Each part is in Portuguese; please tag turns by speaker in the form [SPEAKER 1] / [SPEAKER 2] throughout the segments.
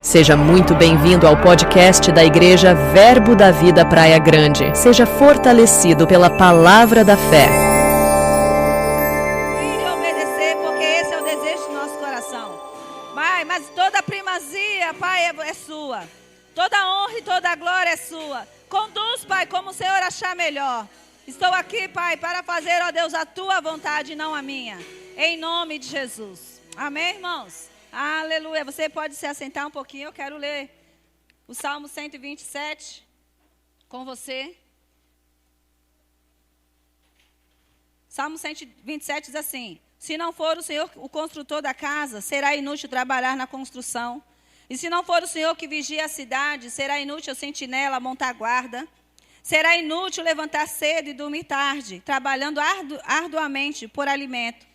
[SPEAKER 1] Seja muito bem-vindo ao podcast da Igreja Verbo da Vida Praia Grande. Seja fortalecido pela palavra da fé.
[SPEAKER 2] E obedecer, porque esse é o desejo do nosso coração. Pai, mas toda a primazia, Pai, é sua. Toda a honra e toda a glória é sua. Conduz, Pai, como o Senhor achar melhor. Estou aqui, Pai, para fazer, ó Deus, a tua vontade e não a minha. Em nome de Jesus. Amém, irmãos? Aleluia. Você pode se assentar um pouquinho. Eu quero ler o Salmo 127 com você. Salmo 127 diz assim: se não for o Senhor o construtor da casa, será inútil trabalhar na construção. E se não for o Senhor que vigia a cidade, será inútil a sentinela montar guarda. Será inútil levantar cedo e dormir tarde, trabalhando arduamente por alimento.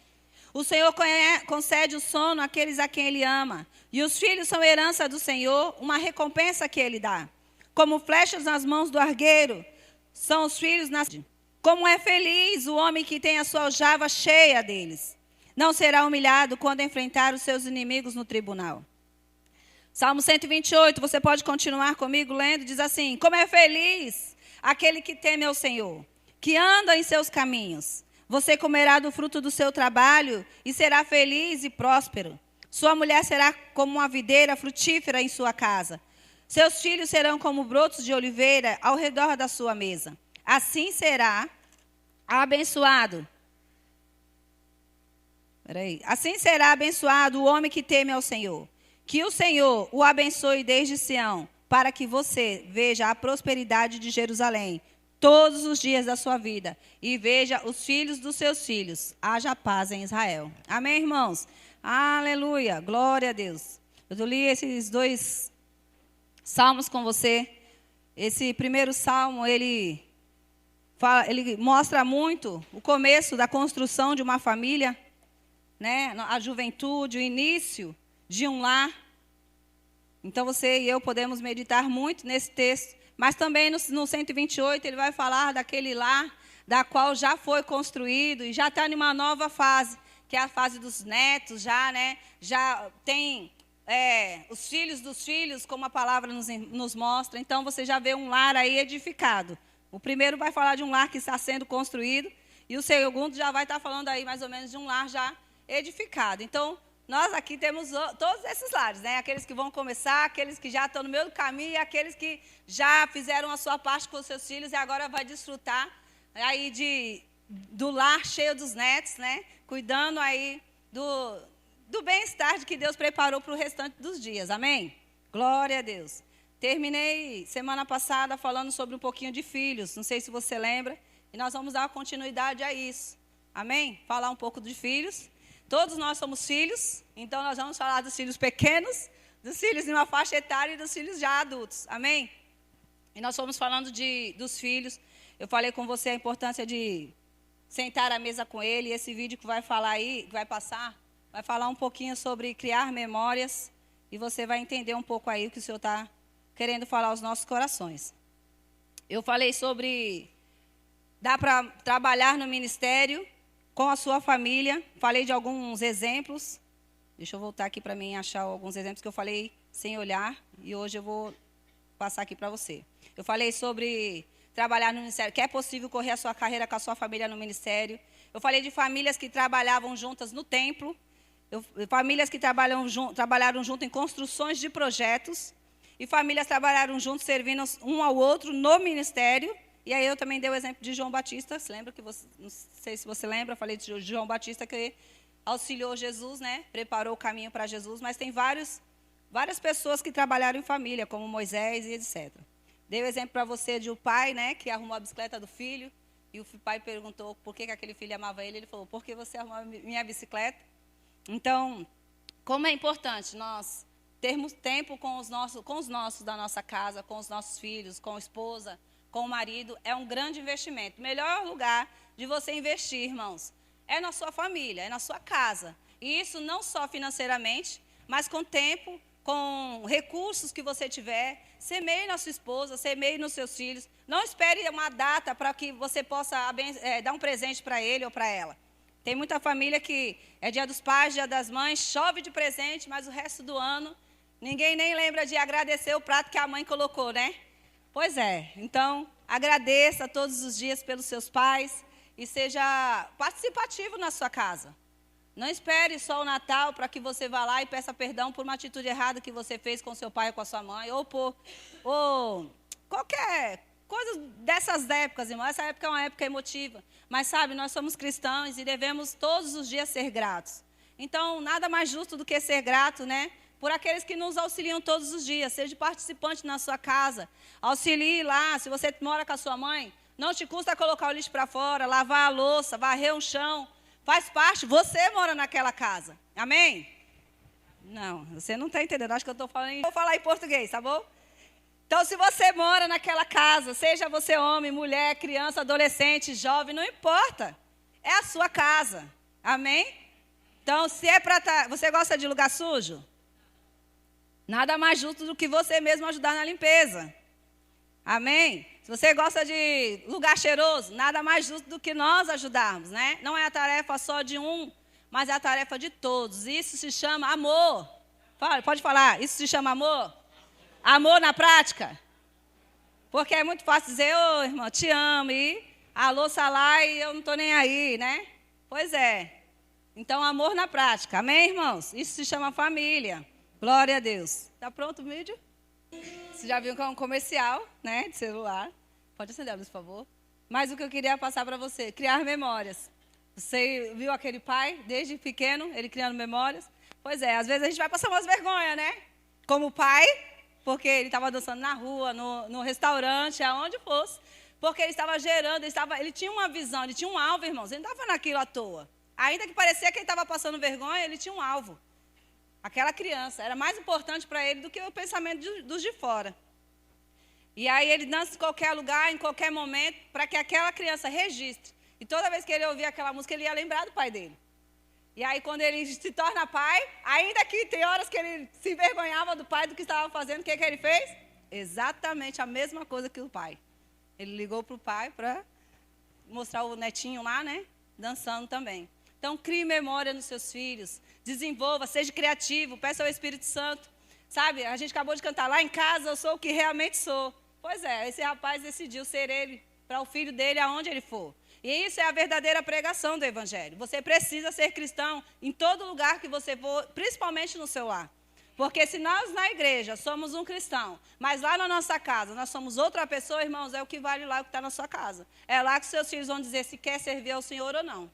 [SPEAKER 2] O Senhor concede o sono àqueles a quem Ele ama. E os filhos são herança do Senhor, uma recompensa que Ele dá. Como flechas nas mãos do argueiro, são os filhos nascidos. Como é feliz o homem que tem a sua aljava cheia deles. Não será humilhado quando enfrentar os seus inimigos no tribunal. Salmo 128, você pode continuar comigo lendo, diz assim: como é feliz aquele que teme ao Senhor, que anda em seus caminhos. Você comerá do fruto do seu trabalho e será feliz e próspero. Sua mulher será como uma videira frutífera em sua casa. Seus filhos serão como brotos de oliveira ao redor da sua mesa. Assim será abençoado. Assim será abençoado o homem que teme ao Senhor. Que o Senhor o abençoe desde Sião, para que você veja a prosperidade de Jerusalém todos os dias da sua vida, e veja os filhos dos seus filhos. Haja paz em Israel. Amém, irmãos? Aleluia, glória a Deus. Eu li esses dois salmos com você. Esse primeiro salmo, ele mostra muito o começo da construção de uma família, né? A juventude, o início de um lar. Então você e eu podemos meditar muito nesse texto. Mas também no 128 ele vai falar daquele lar, da qual já foi construído e já está em uma nova fase, que é a fase dos netos, já, né? Já tem os filhos dos filhos, como a palavra nos mostra. Então você já vê um lar aí edificado. O primeiro vai falar de um lar que está sendo construído, e o segundo já vai estar falando aí mais ou menos de um lar já edificado. Então, nós aqui temos todos esses lares, né? Aqueles que vão começar, aqueles que já estão no meio do caminho, e aqueles que já fizeram a sua parte com os seus filhos e agora vai desfrutar aí do lar cheio dos netos, né? Cuidando aí do bem-estar que Deus preparou para o restante dos dias. Amém? Glória a Deus. Terminei semana passada falando sobre um pouquinho de filhos, não sei se você lembra, e nós vamos dar continuidade a isso. Amém? Falar um pouco de filhos. Todos nós somos filhos, então nós vamos falar dos filhos pequenos, dos filhos em uma faixa etária e dos filhos já adultos. Amém? E nós fomos falando dos filhos. Eu falei com você a importância de sentar à mesa com ele. E esse vídeo que vai falar aí, que vai passar, vai falar um pouquinho sobre criar memórias. E você vai entender um pouco aí o que o Senhor está querendo falar aos nossos corações. Eu falei sobre dá para trabalhar no ministério com a sua família. Falei de alguns exemplos. Deixa eu voltar aqui para mim achar alguns exemplos que eu falei sem olhar. E hoje eu vou passar aqui para você. Eu falei sobre trabalhar no ministério, que é possível correr a sua carreira com a sua família no ministério. Eu falei de famílias que trabalhavam juntas no templo. Famílias que trabalharam junto em construções de projetos. E famílias trabalharam juntos servindo um ao outro no ministério. E aí eu também dei o exemplo de João Batista. Você lembra que não sei se você lembra, eu falei de João Batista que auxiliou Jesus, né? Preparou o caminho para Jesus, mas tem várias pessoas que trabalharam em família, como Moisés e etc. Dei o exemplo para você de um pai, né, que arrumou a bicicleta do filho, e o pai perguntou por que aquele filho amava ele. Ele falou: porque você arrumou a minha bicicleta? Então, como é importante nós termos tempo com os nossos da nossa casa, com os nossos filhos, com a esposa, com o marido, é um grande investimento. O melhor lugar de você investir, irmãos, é na sua família, é na sua casa. E isso não só financeiramente, mas com tempo, com recursos que você tiver. Semeie na sua esposa, semeie nos seus filhos. Não espere uma data para que você possa dar um presente para ele ou para ela. Tem muita família que é dia dos pais, dia das mães, chove de presente, mas o resto do ano Ninguém nem lembra de agradecer o prato que a mãe colocou, né? Pois é. Então, agradeça todos os dias pelos seus pais e seja participativo na sua casa. Não espere só o Natal para que você vá lá e peça perdão por uma atitude errada que você fez com seu pai ou com a sua mãe, ou qualquer coisa dessas épocas, irmão. Essa época é uma época emotiva. Mas, sabe, nós somos cristãos e devemos todos os dias ser gratos. Então, nada mais justo do que ser grato, né? Por aqueles que nos auxiliam todos os dias. Seja participante na sua casa. Auxilie lá. Se você mora com a sua mãe, não te custa colocar o lixo para fora, lavar a louça, varrer o chão. Faz parte, você mora naquela casa. Amém? Não, você não está entendendo. Acho que vou falar em português, tá bom? Então, se você mora naquela casa, seja você homem, mulher, criança, adolescente, jovem, não importa. É a sua casa. Amém? Então, se é para você gosta de lugar sujo? Nada mais justo do que você mesmo ajudar na limpeza. Amém? Se você gosta de lugar cheiroso, nada mais justo do que nós ajudarmos, né? Não é a tarefa só de um, mas é a tarefa de todos. Isso se chama amor. Pode falar, isso se chama amor? Amor na prática? Porque é muito fácil dizer, ô irmão, te amo, e a louça lá e eu não estou nem aí, né? Pois é. Então, amor na prática. Amém, irmãos? Isso se chama família. Glória a Deus. Está pronto o vídeo? Você já viu que é um comercial, né, de celular. Pode acender a luz, por favor. Mas o que eu queria passar para você, criar memórias. Você viu aquele pai, desde pequeno, ele criando memórias? Pois é, às vezes a gente vai passar umas vergonhas, né? Como pai, porque ele estava dançando na rua, no restaurante, aonde fosse. Porque ele estava gerando, ele tinha uma visão, ele tinha um alvo, irmãos. Ele não estava naquilo à toa. Ainda que parecia que ele estava passando vergonha, ele tinha um alvo. Aquela criança era mais importante para ele do que o pensamento dos de fora. E aí ele dança em qualquer lugar, em qualquer momento, para que aquela criança registre. E toda vez que ele ouvia aquela música, ele ia lembrar do pai dele. E aí quando ele se torna pai, ainda que tem horas que ele se envergonhava do pai, do que estava fazendo, o que ele fez? Exatamente a mesma coisa que o pai. Ele ligou para o pai para mostrar o netinho lá, né? Dançando também. Então, crie memória nos seus filhos, desenvolva, seja criativo, peça ao Espírito Santo. Sabe, a gente acabou de cantar, lá em casa eu sou o que realmente sou. Pois é, esse rapaz decidiu ser ele, para o filho dele, aonde ele for. E isso é a verdadeira pregação do Evangelho. Você precisa ser cristão em todo lugar que você for, principalmente no seu lar. Porque se nós na igreja somos um cristão, mas lá na nossa casa nós somos outra pessoa, irmãos, é o que vale lá o que está na sua casa. É lá que seus filhos vão dizer se quer servir ao Senhor ou não.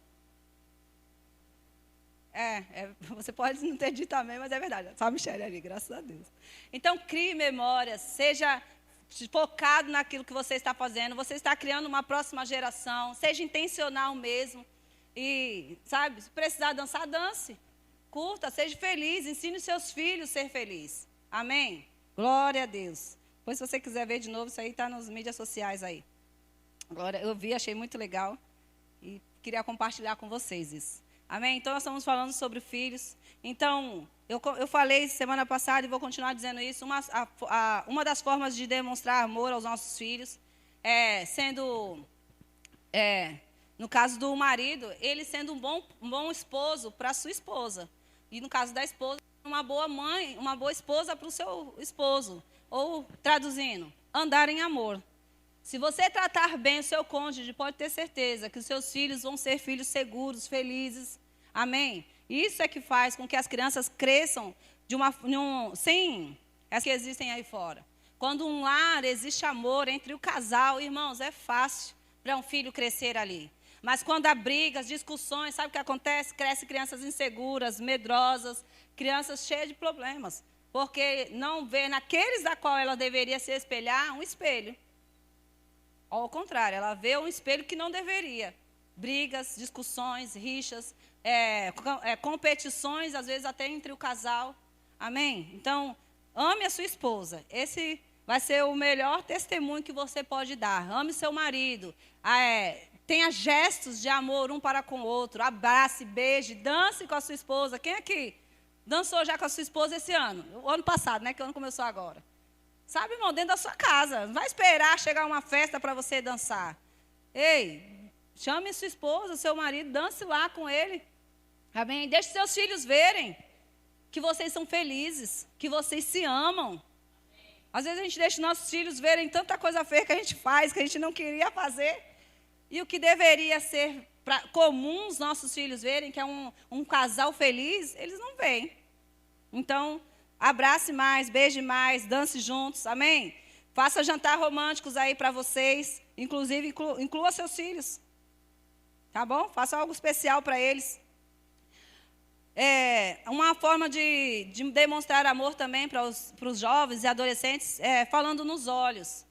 [SPEAKER 2] Você pode não ter dito também, mas é verdade. Só a Michelle ali, graças a Deus. Então, crie memórias, seja focado naquilo que você está fazendo. Você está criando uma próxima geração, seja intencional mesmo. E, sabe, se precisar dançar, dance. Curta, seja feliz, ensine seus filhos a ser felizes. Amém? Glória a Deus. Depois, se você quiser ver de novo, isso aí está nas mídias sociais aí. Glória, eu vi, achei muito legal e queria compartilhar com vocês isso. Amém? Então, nós estamos falando sobre filhos. Então, eu falei semana passada e vou continuar dizendo isso. Uma das formas de demonstrar amor aos nossos filhos no caso do marido, ele sendo um bom esposo para a sua esposa. E no caso da esposa, uma boa mãe, uma boa esposa para o seu esposo. Ou, traduzindo, andar em amor. Se você tratar bem o seu cônjuge, pode ter certeza que os seus filhos vão ser filhos seguros, felizes. Amém? Isso é que faz com que as crianças cresçam sem as que existem aí fora. Quando um lar existe amor entre o casal, irmãos, é fácil para um filho crescer ali. Mas quando há brigas, discussões, sabe o que acontece? Crescem crianças inseguras, medrosas, crianças cheias de problemas. Porque não vê naqueles da qual ela deveria se espelhar um espelho. Ao contrário, ela vê um espelho que não deveria. Brigas, discussões, rixas, competições, às vezes até entre o casal. Amém? Então, ame a sua esposa. Esse vai ser o melhor testemunho que você pode dar. Ame seu marido. Tenha gestos de amor um para com o outro. Abrace, beije, dance com a sua esposa. Quem aqui dançou já com a sua esposa esse ano? O ano passado, né? Que o ano começou agora. Sabe, irmão, dentro da sua casa. Não vai esperar chegar uma festa para você dançar. Ei, chame sua esposa, seu marido, dance lá com ele. Amém? Deixe seus filhos verem que vocês são felizes, que vocês se amam. Às vezes a gente deixa nossos filhos verem tanta coisa feia que a gente faz, que a gente não queria fazer. E o que deveria ser comum os nossos filhos verem, que é um casal feliz, eles não veem. Então, abrace mais, beije mais, dance juntos, amém? Faça jantar românticos aí para vocês, inclusive inclua seus filhos. Tá bom? Faça algo especial para eles. Uma forma de demonstrar amor também para os jovens e adolescentes é falando nos olhos.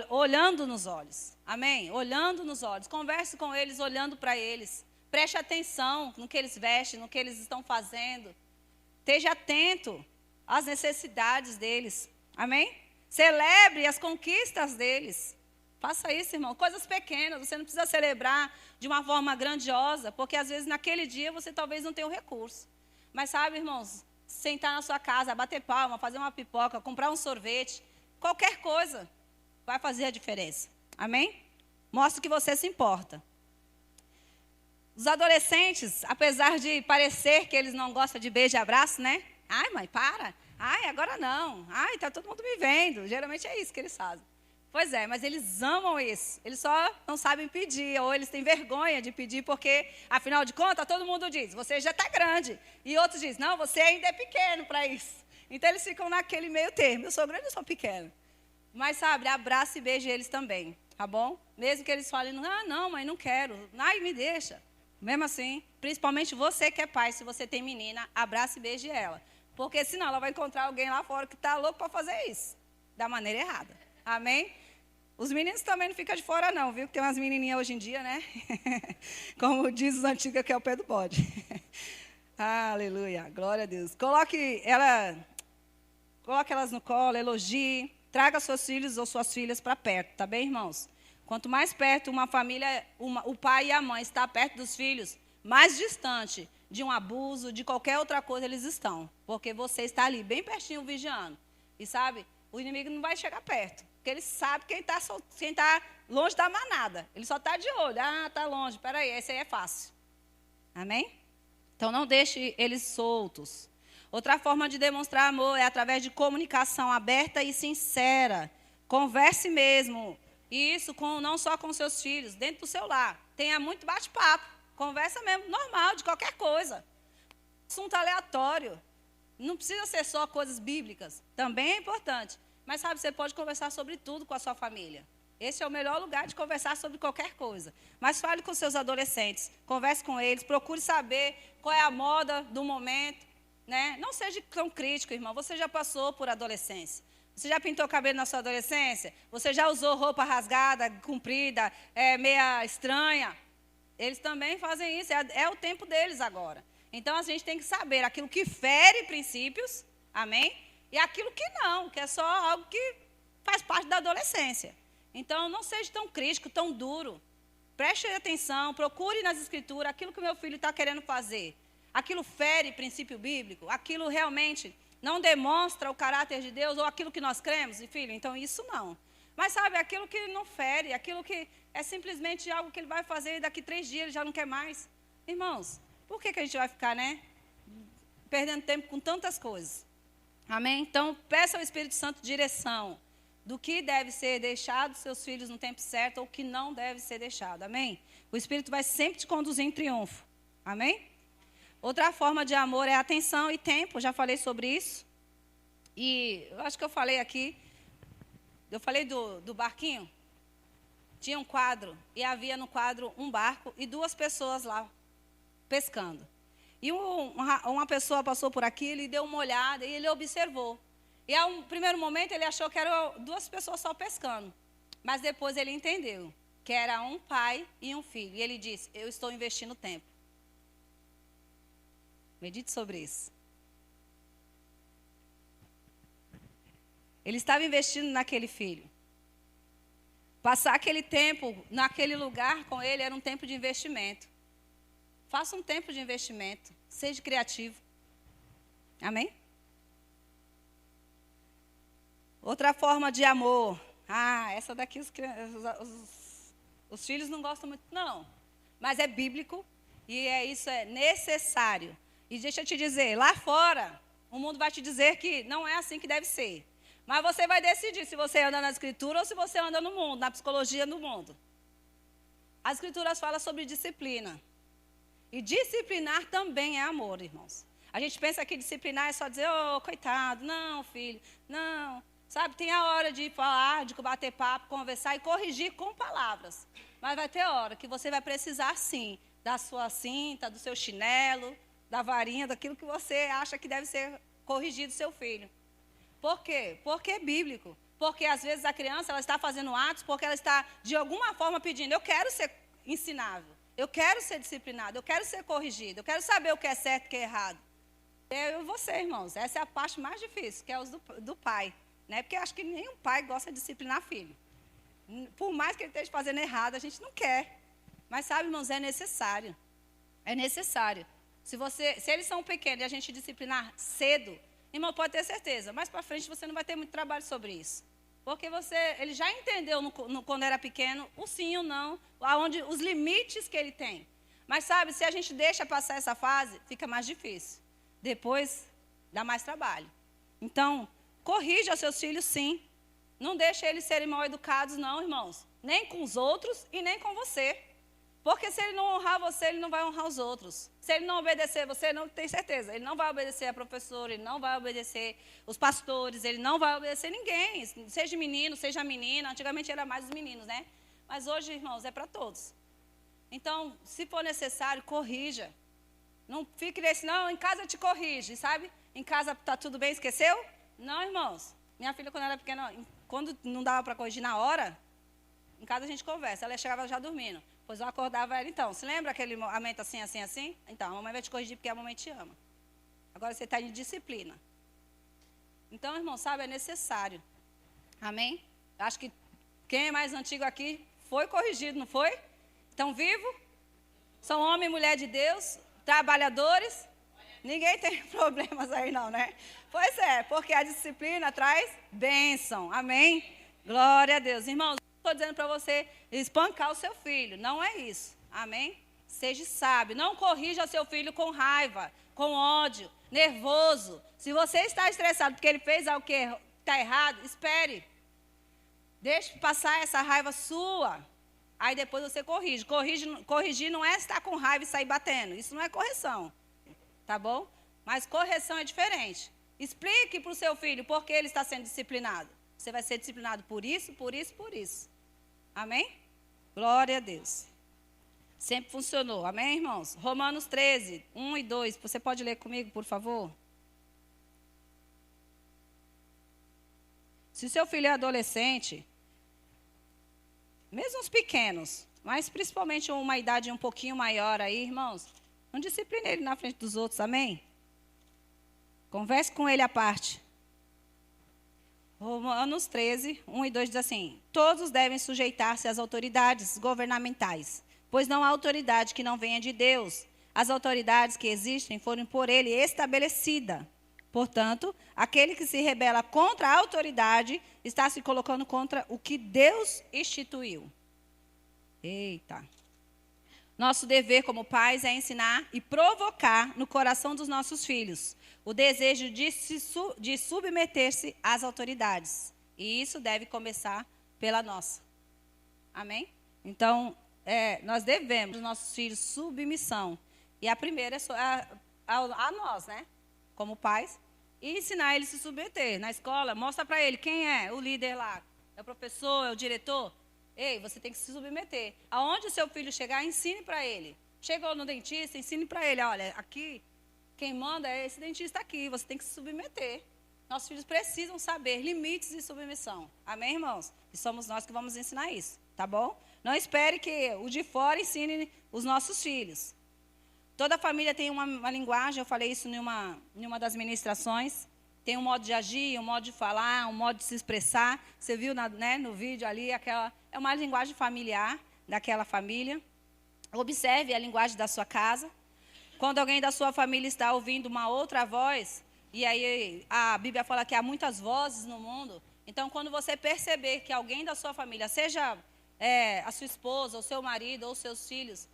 [SPEAKER 2] Olhando nos olhos. Amém? Olhando nos olhos. Converse com eles olhando para eles. Preste atenção no que eles vestem, no que eles estão fazendo. Esteja atento às necessidades deles. Amém? Celebre as conquistas deles. Faça isso, irmão. Coisas pequenas. Você não precisa celebrar de uma forma grandiosa, porque às vezes naquele dia você talvez não tenha o recurso. Mas sabe, irmãos, sentar na sua casa, bater palma, fazer uma pipoca, comprar um sorvete, qualquer coisa vai fazer a diferença. Amém? Mostre que você se importa. Os adolescentes, apesar de parecer que eles não gostam de beijo e abraço, né? Ai, mãe, para. Ai, agora não. Ai, está todo mundo me vendo. Geralmente é isso que eles fazem. Pois é, mas eles amam isso. Eles só não sabem pedir, ou eles têm vergonha de pedir, porque, afinal de contas, todo mundo diz, você já está grande. E outros dizem, não, você ainda é pequeno para isso. Então, eles ficam naquele meio termo. Eu sou grande, eu sou pequeno. Mas, sabe, abraça e beije eles também, tá bom? Mesmo que eles falem, não, mãe, não quero. Ai, me deixa. Mesmo assim, principalmente você que é pai, se você tem menina, abraça e beije ela. Porque senão ela vai encontrar alguém lá fora que está louco para fazer isso. Da maneira errada. Amém? Os meninos também não ficam de fora não, viu? Que tem umas menininhas hoje em dia, né? Como diz os antigos, que é o pé do bode. Aleluia, glória a Deus. Coloque elas no colo, elogie. Traga seus filhos ou suas filhas para perto, tá bem, irmãos? Quanto mais perto uma família, o pai e a mãe está perto dos filhos, mais distante de um abuso, de qualquer outra coisa eles estão. Porque você está ali, bem pertinho, vigiando. E sabe, o inimigo não vai chegar perto. Porque ele sabe quem está longe da manada. Ele só está de olho. Ah, está longe, espera aí, esse aí é fácil. Amém? Então, não deixe eles soltos. Outra forma de demonstrar amor é através de comunicação aberta e sincera. Converse mesmo. E isso não só com seus filhos, dentro do seu lar. Tenha muito bate-papo. Conversa mesmo, normal, de qualquer coisa. Assunto aleatório. Não precisa ser só coisas bíblicas. Também é importante. Mas, sabe, você pode conversar sobre tudo com a sua família. Esse é o melhor lugar de conversar sobre qualquer coisa. Mas fale com seus adolescentes. Converse com eles. Procure saber qual é a moda do momento. Né? Não seja tão crítico, irmão. Você já passou por adolescência. Você já pintou cabelo na sua adolescência? Você já usou roupa rasgada, comprida, meia estranha? Eles também fazem isso. É o tempo deles agora. Então, a gente tem que saber aquilo que fere princípios, amém? E aquilo que não, que é só algo que faz parte da adolescência. Então, não seja tão crítico, tão duro. Preste atenção, procure nas escrituras aquilo que o meu filho está querendo fazer. Aquilo fere princípio bíblico? Aquilo realmente não demonstra o caráter de Deus ou aquilo que nós cremos? E filho, então isso não. Mas sabe, aquilo que não fere, aquilo que é simplesmente algo que ele vai fazer e daqui 3 dias ele já não quer mais. Irmãos, por que a gente vai ficar, né, perdendo tempo com tantas coisas? Amém? Então, peça ao Espírito Santo direção do que deve ser deixado dos seus filhos no tempo certo ou o que não deve ser deixado. Amém? O Espírito vai sempre te conduzir em triunfo. Amém? Outra forma de amor é atenção e tempo. Já falei sobre isso. E eu acho que eu falei aqui. Eu falei do barquinho. Tinha um quadro. E havia no quadro um barco e 2 pessoas lá pescando. E uma pessoa passou por aqui, ele deu uma olhada e ele observou. E a um primeiro momento ele achou que eram 2 pessoas só pescando. Mas depois ele entendeu que era um pai e um filho. E ele disse, eu estou investindo tempo. Medite sobre isso. Ele estava investindo naquele filho. Passar aquele tempo naquele lugar com ele era um tempo de investimento. Faça um tempo de investimento. Seja criativo. Amém? Outra forma de amor. Essa daqui os filhos não gostam muito, não. Mas é bíblico e isso é necessário. E deixa eu te dizer, lá fora, O mundo vai te dizer que não é assim que deve ser. Mas você vai decidir se você anda na Escritura ou se você anda no mundo, na psicologia do mundo. As Escrituras falam sobre disciplina. E disciplinar também é amor, irmãos. A gente pensa que disciplinar é só dizer, oh, coitado, não, filho, não. Sabe, tem a hora de falar, de bater papo, conversar e corrigir com palavras. Mas vai ter hora que você vai precisar, sim, da sua cinta, do seu chinelo, da varinha, daquilo que você acha que deve ser corrigido do seu filho. Por quê? Porque é bíblico. Porque, às vezes, a criança ela está fazendo atos porque ela está, de alguma forma, pedindo, eu quero ser ensinável, eu quero ser disciplinado, eu quero ser corrigido, eu quero saber o que é certo e o que é errado. Eu e você, irmãos, essa é a parte mais difícil, que é os do pai. Né? Porque eu acho que nenhum pai gosta de disciplinar filho. Por mais que ele esteja fazendo errado, a gente não quer. Mas sabe, irmãos, é necessário. É necessário. Se eles são pequenos e a gente disciplinar cedo, irmão, pode ter certeza, mais para frente você não vai ter muito trabalho sobre isso. Porque ele já entendeu quando era pequeno o sim e o não, os limites que ele tem. Mas sabe, se a gente deixa passar essa fase, fica mais difícil. Depois, dá mais trabalho. Então, corrija os seus filhos, sim. Não deixe eles serem mal educados, não, irmãos. Nem com os outros e nem com você. Porque se ele não honrar você, ele não vai honrar os outros. Se ele não obedecer você, não tem certeza. Ele não vai obedecer a professora, ele não vai obedecer os pastores, ele não vai obedecer ninguém. Seja menino, seja menina. Antigamente era mais os meninos, né? Mas hoje, irmãos, é para todos. Então, se for necessário, corrija. Não fique nesse, não, em casa te corrige, sabe? Em casa está tudo bem, esqueceu? Não, irmãos. Minha filha, quando era pequena, quando não dava para corrigir na hora, em casa a gente conversa. Ela chegava já dormindo. Pois eu acordava ela, então, se lembra aquele momento assim, assim, assim? Então, a mamãe vai te corrigir porque a mamãe te ama. Agora você está em disciplina. Então, irmão, sabe, é necessário. Amém? Acho que quem é mais antigo aqui foi corrigido, não foi? Estão vivos? São homem e mulher de Deus, trabalhadores. Ninguém tem problemas aí não, né? Pois é, porque a disciplina traz bênção. Amém? Glória a Deus. Irmãos, estou dizendo para você espancar o seu filho. Não é isso. Amém? Seja sábio. Não corrija o seu filho com raiva, com ódio, nervoso. Se você está estressado porque ele fez algo que está errado, espere. Deixe passar essa raiva sua. Aí depois você corrige. Corrigir não é estar com raiva e sair batendo. Isso não é correção. Tá bom? Mas correção é diferente. Explique para o seu filho por que ele está sendo disciplinado. Você vai ser disciplinado por isso, por isso, por isso. Amém? Glória a Deus. Sempre funcionou. Amém, irmãos? Romanos 13, 1 e 2. Você pode ler comigo, por favor? Se o seu filho é adolescente, mesmo os pequenos, mas principalmente uma idade um pouquinho maior aí, irmãos, não discipline ele na frente dos outros, amém? Converse com ele à parte. Romanos 13, 1 e 2 diz assim: todos devem sujeitar-se às autoridades governamentais, pois não há autoridade que não venha de Deus. As autoridades que existem foram por ele estabelecidas. Portanto, aquele que se rebela contra a autoridade está se colocando contra o que Deus instituiu. Eita. Nosso dever como pais é ensinar e provocar no coração dos nossos filhos o desejo de submeter-se às autoridades. E isso deve começar pela nossa. Amém? Então, nós devemos aos nossos filhos submissão. E a primeira é a nós, né? Como pais. E ensinar ele a se submeter. Na escola, mostra para ele quem é o líder lá. É o professor, é o diretor. Ei, você tem que se submeter. Aonde o seu filho chegar, ensine para ele. Chegou no dentista, ensine para ele. Olha, aqui, quem manda é esse dentista aqui. Você tem que se submeter. Nossos filhos precisam saber limites de submissão. Amém, irmãos? E somos nós que vamos ensinar isso, tá bom? Não espere que o de fora ensine os nossos filhos. Toda família tem uma linguagem, eu falei isso em uma das ministrações. Tem um modo de agir, um modo de falar, um modo de se expressar. Você viu no vídeo ali, é uma linguagem familiar daquela família. Observe a linguagem da sua casa. Quando alguém da sua família está ouvindo uma outra voz, e aí a Bíblia fala que há muitas vozes no mundo. Então, quando você perceber que alguém da sua família, seja a sua esposa, ou seu marido, ou seus filhos,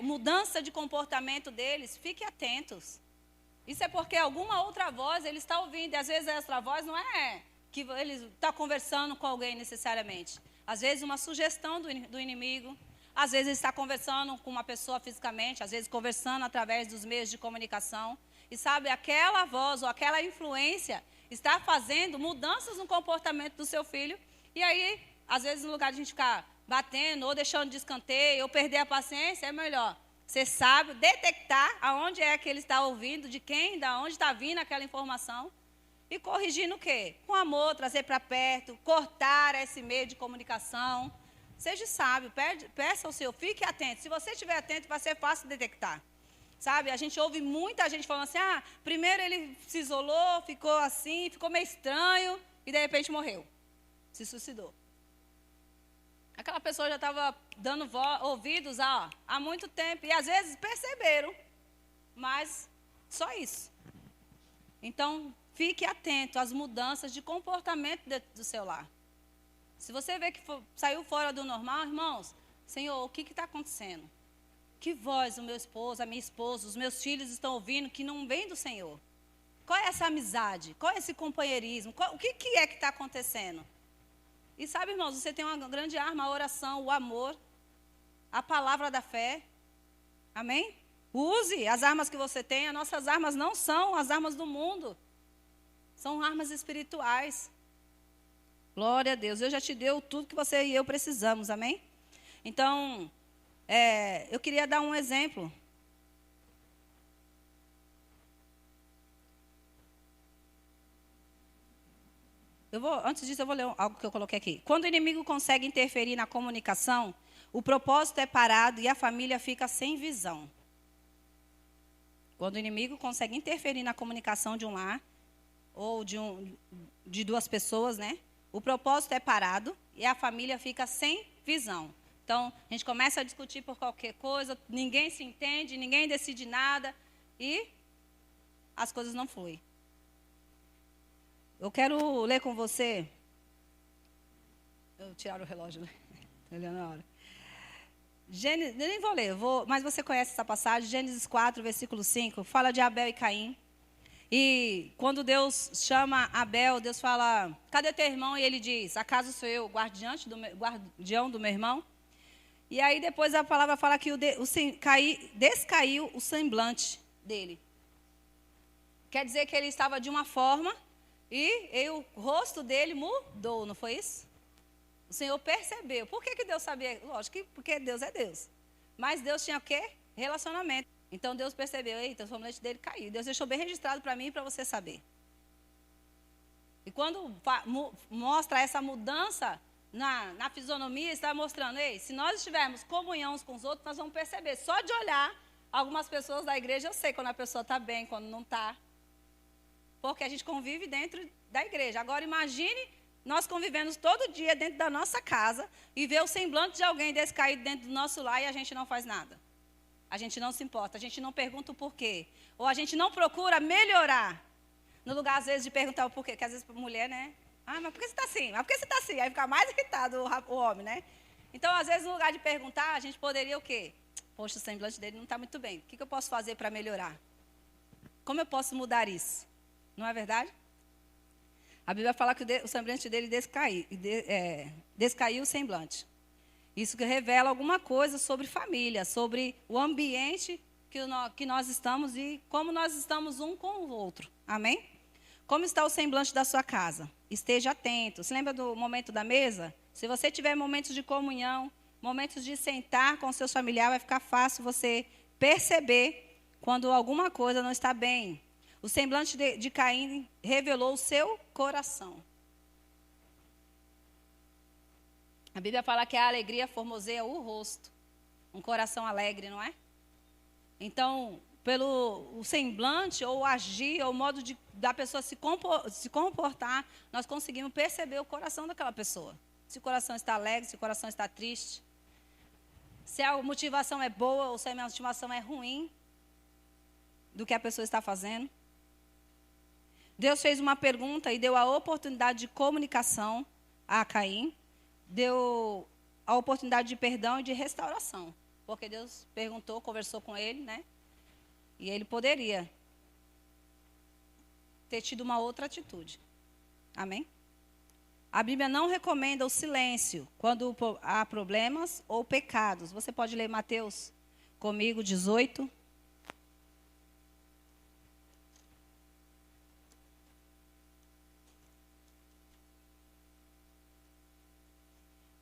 [SPEAKER 2] mudança de comportamento deles, fique atentos. Isso é porque alguma outra voz ele está ouvindo. E às vezes essa voz não é que ele está conversando com alguém necessariamente. Às vezes uma sugestão do inimigo. Às vezes ele está conversando com uma pessoa fisicamente. Às vezes conversando através dos meios de comunicação. E sabe, aquela voz ou aquela influência está fazendo mudanças no comportamento do seu filho. E aí, às vezes, no lugar de a gente ficar batendo ou deixando de escanteio ou perder a paciência, é melhor. Você sabe detectar aonde é que ele está ouvindo, de quem, de onde está vindo aquela informação. E corrigir no quê? Com amor, trazer para perto, cortar esse meio de comunicação. Seja sábio, peça ao seu, fique atento. Se você estiver atento, vai ser fácil detectar. Sabe, a gente ouve muita gente falando assim, primeiro ele se isolou, ficou assim, ficou meio estranho, e de repente morreu. Se suicidou. Aquela pessoa já estava dando ouvidos há muito tempo, e às vezes perceberam, mas só isso. Então, fique atento às mudanças de comportamento dentro do seu lar. Se você vê que saiu fora do normal, irmãos, Senhor, o que está acontecendo? Que voz o meu esposo, a minha esposa, os meus filhos estão ouvindo que não vem do Senhor? Qual é essa amizade? Qual é esse companheirismo? O que é que está acontecendo? E sabe, irmãos, você tem uma grande arma, a oração, o amor, a palavra da fé. Amém? Use as armas que você tem. As nossas armas não são as armas do mundo. São armas espirituais. Glória a Deus. Eu já te dei tudo que você e eu precisamos. Amém? Então, eu queria dar um exemplo. Antes disso, eu vou ler algo que eu coloquei aqui. Quando o inimigo consegue interferir na comunicação, o propósito é parado e a família fica sem visão. Quando o inimigo consegue interferir na comunicação de um lar, ou de duas pessoas, né? O propósito é parado e a família fica sem visão. Então, a gente começa a discutir por qualquer coisa, ninguém se entende, ninguém decide nada e as coisas não fluem. Eu quero ler com você. Eu tirar o relógio, né? Estou olhando a hora. Eu nem vou ler, mas você conhece essa passagem, Gênesis 4, versículo 5, fala de Abel e Caim. E quando Deus chama Abel, Deus fala, cadê teu irmão? E ele diz, acaso sou eu guardião do meu irmão? E aí depois a palavra fala que descaiu o semblante dele. Quer dizer que ele estava de uma forma e o rosto dele mudou, não foi isso? O Senhor percebeu. Por que Deus sabia? Lógico que porque Deus é Deus. Mas Deus tinha o quê? Relacionamento. Então Deus percebeu, eita, o semblante dele caiu. Deus deixou bem registrado para mim e para você saber. E quando mostra essa mudança na fisionomia, está mostrando, se nós estivermos comunhão uns com os outros, nós vamos perceber. Só de olhar algumas pessoas da igreja, eu sei quando a pessoa está bem, quando não está. Porque a gente convive dentro da igreja. Agora imagine nós convivemos todo dia dentro da nossa casa e ver o semblante de alguém descaído dentro do nosso lar e a gente não faz nada. A gente não se importa, a gente não pergunta o porquê. Ou a gente não procura melhorar. No lugar, às vezes, de perguntar o porquê. Porque às vezes, mulher, né? Mas por que você está assim? Mas por que você está assim? Aí fica mais irritado o homem, né? Então, às vezes, no lugar de perguntar, a gente poderia o quê? Poxa, o semblante dele não está muito bem. O que eu posso fazer para melhorar? Como eu posso mudar isso? Não é verdade? A Bíblia fala que o semblante dele descaiu o semblante. Isso que revela alguma coisa sobre família, sobre o ambiente que nós estamos e como nós estamos um com o outro. Amém? Como está o semblante da sua casa? Esteja atento. Se lembra do momento da mesa? Se você tiver momentos de comunhão, momentos de sentar com seus familiares, vai ficar fácil você perceber quando alguma coisa não está bem. O semblante de Caim revelou o seu coração. A Bíblia fala que a alegria formoseia o rosto. Um coração alegre, não é? Então, pelo semblante, ou agir, ou o modo da pessoa se comportar, nós conseguimos perceber o coração daquela pessoa. Se o coração está alegre, se o coração está triste. Se a motivação é boa ou se a motivação é ruim do que a pessoa está fazendo. Deus fez uma pergunta e deu a oportunidade de comunicação a Caim. Deu a oportunidade de perdão e de restauração. Porque Deus perguntou, conversou com ele, né? E ele poderia ter tido uma outra atitude. Amém? A Bíblia não recomenda o silêncio quando há problemas ou pecados. Você pode ler Mateus comigo, 18.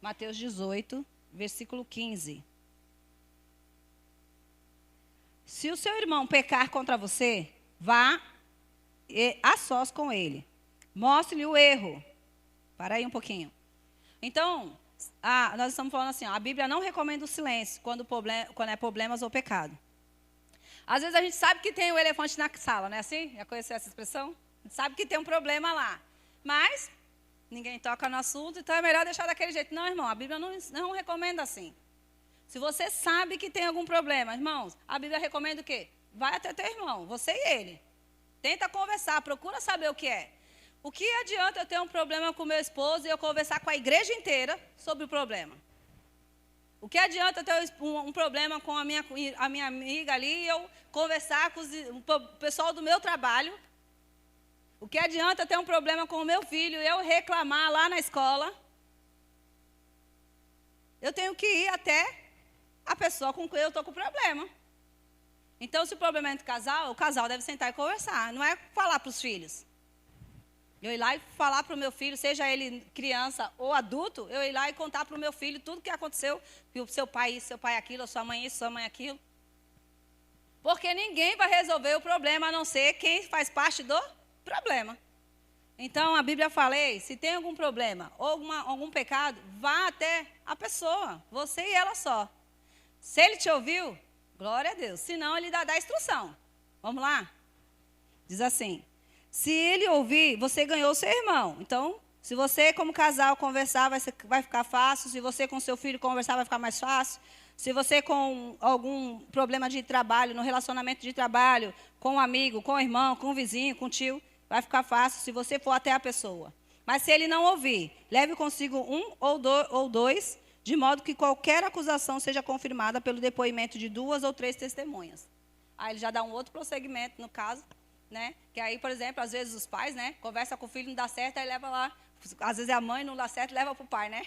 [SPEAKER 2] Mateus 18, versículo 15. Se o seu irmão pecar contra você, vá a sós com ele. Mostre-lhe o erro. Para aí um pouquinho. Então, nós estamos falando assim, a Bíblia não recomenda o silêncio quando é problemas ou pecado. Às vezes a gente sabe que tem o elefante na sala, não é assim? Já conheceu essa expressão? A gente sabe que tem um problema lá. Mas ninguém toca no assunto, então é melhor deixar daquele jeito. Não, irmão, a Bíblia não recomenda assim. Se você sabe que tem algum problema, irmãos, a Bíblia recomenda o quê? Vai até teu irmão, você e ele. Tenta conversar, procura saber o que é. O que adianta eu ter um problema com meu esposo e eu conversar com a igreja inteira sobre o problema? O que adianta eu ter um problema com a minha amiga ali e eu conversar com o pessoal do meu trabalho? O que adianta eu ter um problema com o meu filho e eu reclamar lá na escola? Eu tenho que ir até a pessoa com quem eu estou com problema. Então, se o problema é entre casal, o casal deve sentar e conversar. Não é falar para os filhos. Eu ir lá e falar para o meu filho, seja ele criança ou adulto, eu ir lá e contar para o meu filho tudo o que aconteceu, que o seu pai isso, seu pai aquilo, a sua mãe isso, sua mãe aquilo. Porque ninguém vai resolver o problema, a não ser quem faz parte do problema. Então, a Bíblia fala, se tem algum problema ou algum pecado, vá até a pessoa, você e ela só. Se ele te ouviu, glória a Deus. Se não, ele dá a instrução. Vamos lá? Diz assim, se ele ouvir, você ganhou o seu irmão. Então, se você como casal conversar, vai ficar fácil. Se você com seu filho conversar, vai ficar mais fácil. Se você com algum problema de trabalho, no relacionamento de trabalho, com um amigo, com o irmão, com o vizinho, com o tio, vai ficar fácil se você for até a pessoa. Mas se ele não ouvir, leve consigo um ou dois, de modo que qualquer acusação seja confirmada pelo depoimento de 2 ou 3 testemunhas. Aí ele já dá um outro prosseguimento, no caso, né? Que aí, por exemplo, às vezes os pais, né, conversa com o filho, não dá certo, aí leva lá. Às vezes a mãe não dá certo, leva para o pai, né?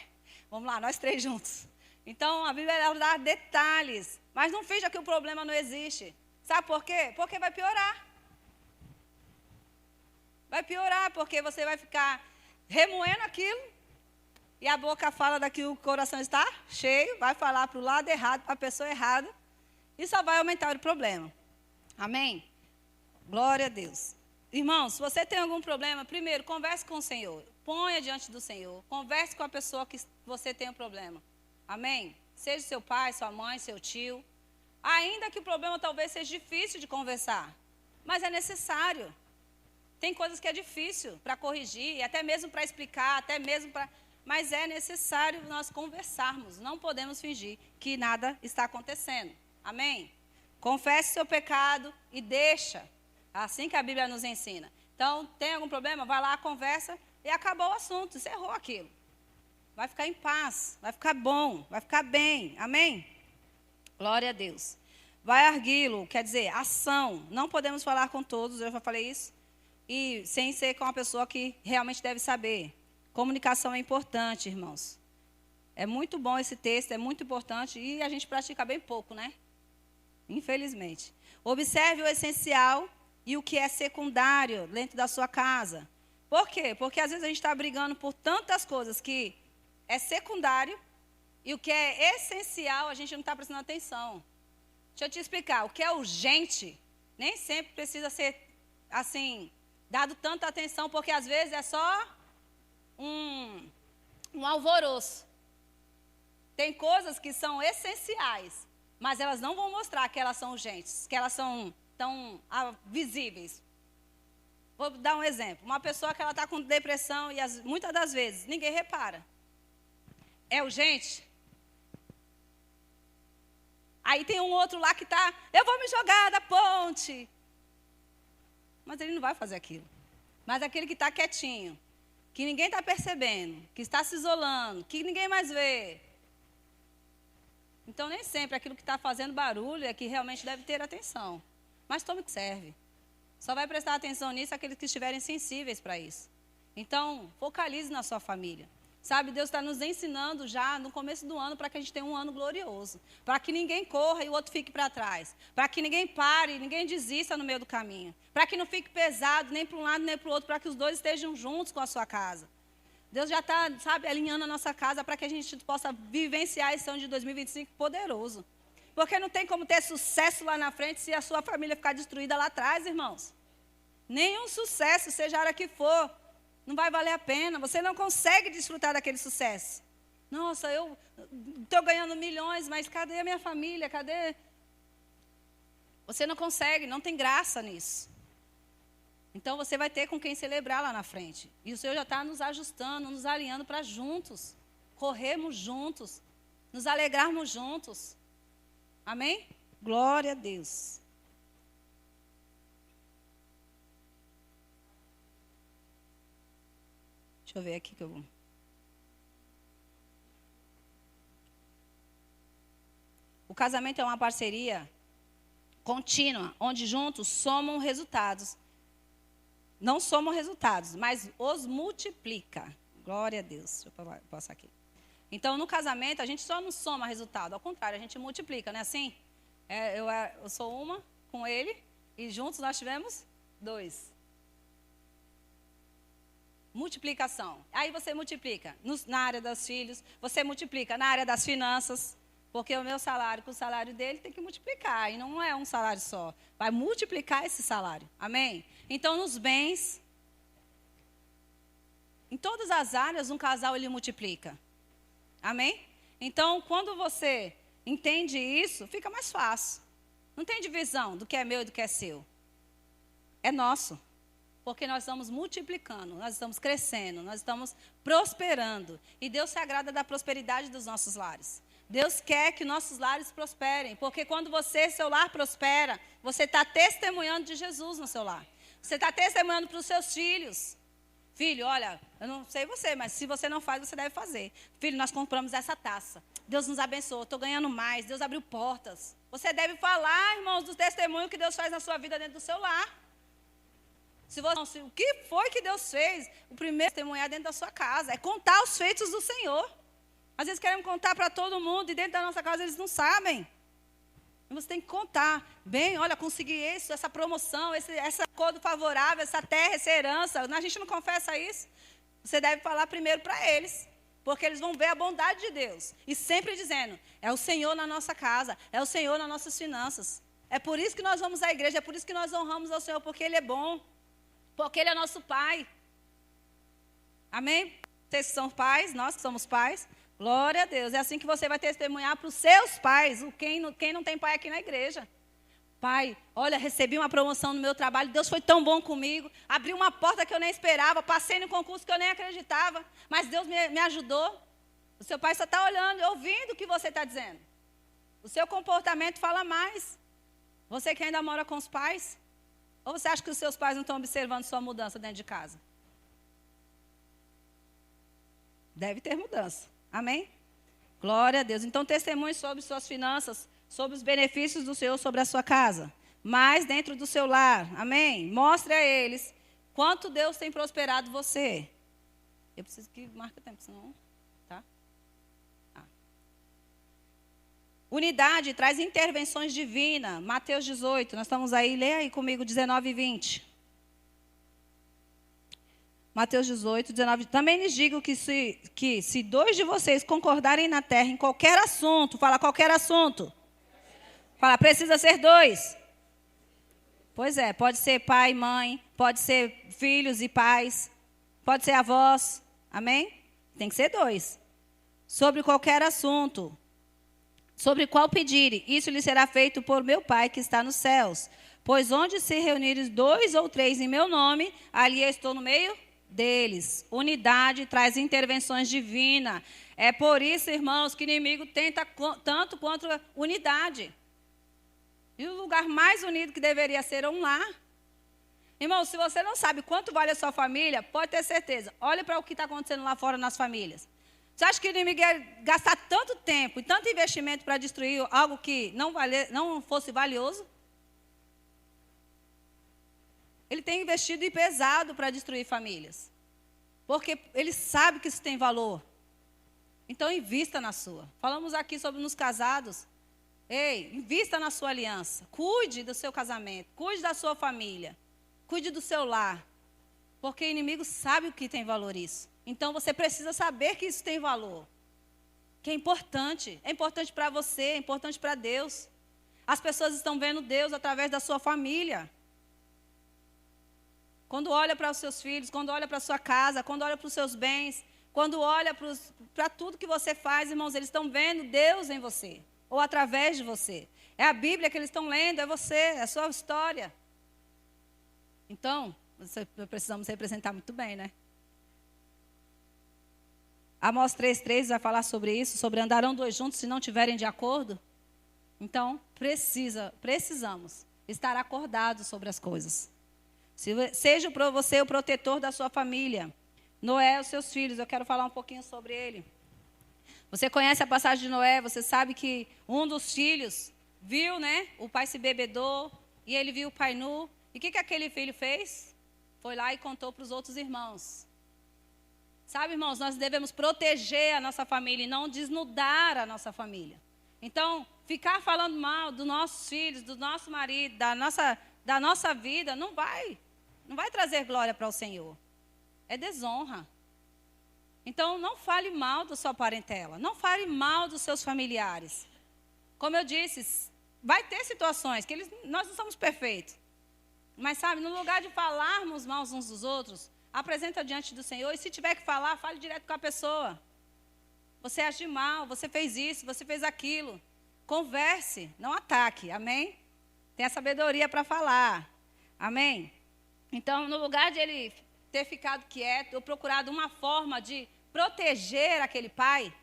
[SPEAKER 2] Vamos lá, nós 3 juntos. Então, a Bíblia ela dá detalhes, mas não finja que o problema não existe. Sabe por quê? Porque vai piorar. Vai piorar, porque você vai ficar remoendo aquilo, e a boca fala daqui o coração está cheio, vai falar para o lado errado, para a pessoa errada, e só vai aumentar o problema. Amém? Glória a Deus. Irmãos, se você tem algum problema, primeiro, converse com o Senhor. Ponha diante do Senhor. Converse com a pessoa que você tem um problema. Amém? Seja seu pai, sua mãe, seu tio. Ainda que o problema talvez seja difícil de conversar, mas é necessário. Tem coisas que é difícil para corrigir, até mesmo para explicar, até mesmo para... Mas é necessário nós conversarmos. Não podemos fingir que nada está acontecendo. Amém? Confesse seu pecado e deixa. Assim que a Bíblia nos ensina. Então, tem algum problema? Vai lá, conversa e acabou o assunto. Encerrou aquilo. Vai ficar em paz, vai ficar bom, vai ficar bem. Amém? Glória a Deus. Vai arguí-lo, quer dizer, ação. Não podemos falar com todos, eu já falei isso. E sem ser com uma pessoa que realmente deve saber. Comunicação é importante, irmãos. É muito bom esse texto, é muito importante e a gente pratica bem pouco, né? Infelizmente. Observe o essencial e o que é secundário dentro da sua casa. Por quê? Porque às vezes a gente está brigando por tantas coisas que é secundário e o que é essencial a gente não está prestando atenção. Deixa eu te explicar. O que é urgente nem sempre precisa ser, assim, dado tanta atenção, porque às vezes é só um alvoroço. Tem coisas que são essenciais, mas elas não vão mostrar que elas são urgentes, que elas são tão visíveis. Vou dar um exemplo. Uma pessoa que ela está com depressão e muitas das vezes ninguém repara. É urgente? Aí tem um outro lá que está, eu vou me jogar da ponte. Mas ele não vai fazer aquilo. Mas aquele que está quietinho, que ninguém está percebendo, que está se isolando, que ninguém mais vê. Então, nem sempre aquilo que está fazendo barulho é que realmente deve ter atenção. Mas tome o que serve. Só vai prestar atenção nisso aqueles que estiverem sensíveis para isso. Então, focalize na sua família. Sabe, Deus está nos ensinando já no começo do ano para que a gente tenha um ano glorioso. Para que ninguém corra e o outro fique para trás. Para que ninguém pare, ninguém desista no meio do caminho. Para que não fique pesado nem para um lado nem para o outro, para que os dois estejam juntos com a sua casa. Deus já está, sabe, alinhando a nossa casa para que a gente possa vivenciar esse ano de 2025 poderoso. Porque não tem como ter sucesso lá na frente se a sua família ficar destruída lá atrás, irmãos. Nenhum sucesso, seja a hora que for, não vai valer a pena. Você não consegue desfrutar daquele sucesso. Nossa, eu estou ganhando milhões, mas cadê a minha família? Cadê? Você não consegue, não tem graça nisso. Então você vai ter com quem celebrar lá na frente. E o Senhor já está nos ajustando, nos alinhando para juntos, corrermos juntos, nos alegrarmos juntos. Amém? Glória a Deus. Deixa eu ver aqui que eu... O casamento é uma parceria contínua, onde juntos somam resultados. Não somam resultados, mas os multiplica. Glória a Deus. Deixa eu passar aqui. Então, no casamento, a gente só não soma resultado. Ao contrário, a gente multiplica, não é assim? Eu sou uma com ele e juntos nós tivemos 2. Multiplicação. Aí você multiplica na área dos filhos, você multiplica na área das finanças, porque o meu salário com o salário dele tem que multiplicar, e não é um salário só. Vai multiplicar esse salário. Amém? Então, nos bens, em todas as áreas, um casal ele multiplica. Amém? Então, quando você entende isso, fica mais fácil. Não tem divisão do que é meu e do que é seu. É nosso. Porque nós estamos multiplicando, nós estamos crescendo, nós estamos prosperando. E Deus se agrada da prosperidade dos nossos lares. Deus quer que nossos lares prosperem. Porque quando seu lar prospera, você está testemunhando de Jesus no seu lar. Você está testemunhando para os seus filhos. Filho, olha, eu não sei você, mas se você não faz, você deve fazer. Filho, nós compramos essa taça. Deus nos abençoou, estou ganhando mais, Deus abriu portas. Você deve falar, irmãos, dos testemunhos que Deus faz na sua vida dentro do seu lar. O que foi que Deus fez? O primeiro testemunhar dentro da sua casa é contar os feitos do Senhor. Às vezes queremos contar para todo mundo e dentro da nossa casa eles não sabem. Você tem que contar. Bem, olha, consegui isso, essa promoção, esse acordo favorável, essa terra, essa herança. A gente não confessa isso. Você deve falar primeiro para eles. Porque eles vão ver a bondade de Deus. E sempre dizendo, é o Senhor na nossa casa, é o Senhor nas nossas finanças. É por isso que nós vamos à igreja, é por isso que nós honramos ao Senhor, porque Ele é bom. Porque Ele é nosso Pai. Amém? Vocês que são pais, nós que somos pais. Glória a Deus. É assim que você vai testemunhar para os seus pais. Quem não tem pai aqui na igreja. Pai, olha, recebi uma promoção no meu trabalho. Deus foi tão bom comigo. Abriu uma porta que eu nem esperava. Passei no concurso que eu nem acreditava. Mas Deus me ajudou. O seu pai só está olhando e ouvindo o que você está dizendo. O seu comportamento fala mais. Você que ainda mora com os pais. Ou você acha que os seus pais não estão observando sua mudança dentro de casa? Deve ter mudança. Amém? Glória a Deus. Então, testemunhe sobre suas finanças, sobre os benefícios do Senhor sobre a sua casa. Mas dentro do seu lar. Amém? Mostre a eles quanto Deus tem prosperado você. Eu preciso que marque o tempo, senão... Tá? Unidade traz intervenções divinas. Mateus 18. Nós estamos aí. Leia aí comigo 19 e 20. Mateus 18, 19. Também lhes digo que se 2 de vocês concordarem na terra em qualquer assunto, fala qualquer assunto. Fala, precisa ser 2. Pois é, pode ser pai e mãe, pode ser filhos e pais, pode ser avós. Amém? Tem que ser 2. Sobre qualquer assunto, sobre qual pedirem, isso lhe será feito por meu Pai que está nos céus. Pois onde se reunirem 2 ou 3 em meu nome, ali eu estou no meio deles. Unidade traz intervenções divinas. É por isso, irmãos, que o inimigo tenta tanto contra a unidade. E o lugar mais unido que deveria ser um lar. Irmão, se você não sabe quanto vale a sua família, pode ter certeza. Olha para o que está acontecendo lá fora nas famílias. Você acha que o inimigo ia gastar tanto tempo e tanto investimento para destruir algo que não fosse valioso? Ele tem investido e pesado para destruir famílias. Porque ele sabe que isso tem valor. Então, invista na sua. Falamos aqui sobre nos casados. Ei, invista na sua aliança. Cuide do seu casamento. Cuide da sua família. Cuide do seu lar. Porque o inimigo sabe o que tem valor isso. Então, você precisa saber que isso tem valor. Que é importante. É importante para você, é importante para Deus. As pessoas estão vendo Deus através da sua família. Quando olha para os seus filhos, quando olha para a sua casa, quando olha para os seus bens, quando olha para tudo que você faz, irmãos, eles estão vendo Deus em você, ou através de você. É a Bíblia que eles estão lendo, é você, é a sua história. Então, precisamos representar muito bem, né? Amós 3,3 vai falar sobre isso, sobre andarão dois juntos se não estiverem de acordo. Então, precisamos estar acordados sobre as coisas. Seja você o protetor da sua família. Noé, os seus filhos, eu quero falar um pouquinho sobre ele. Você conhece a passagem de Noé, você sabe que um dos filhos viu, né, o pai se bebedou, e ele viu o pai nu. E o que aquele filho fez? Foi lá e contou para os outros irmãos. Sabe, irmãos, nós devemos proteger a nossa família e não desnudar a nossa família. Então, ficar falando mal dos nossos filhos, do nosso marido, da nossa vida, não vai trazer glória para o Senhor. É desonra. Então, não fale mal da sua parentela. Não fale mal dos seus familiares. Como eu disse, vai ter situações que nós não somos perfeitos. Mas, sabe, no lugar de falarmos mal uns dos outros, apresenta diante do Senhor. E se tiver que falar, fale direto com a pessoa. Você agiu mal, você fez isso, você fez aquilo. Converse, não ataque. Amém? Tenha sabedoria para falar. Amém? Então, no lugar de ele ter ficado quieto, ou procurado uma forma de proteger aquele pai,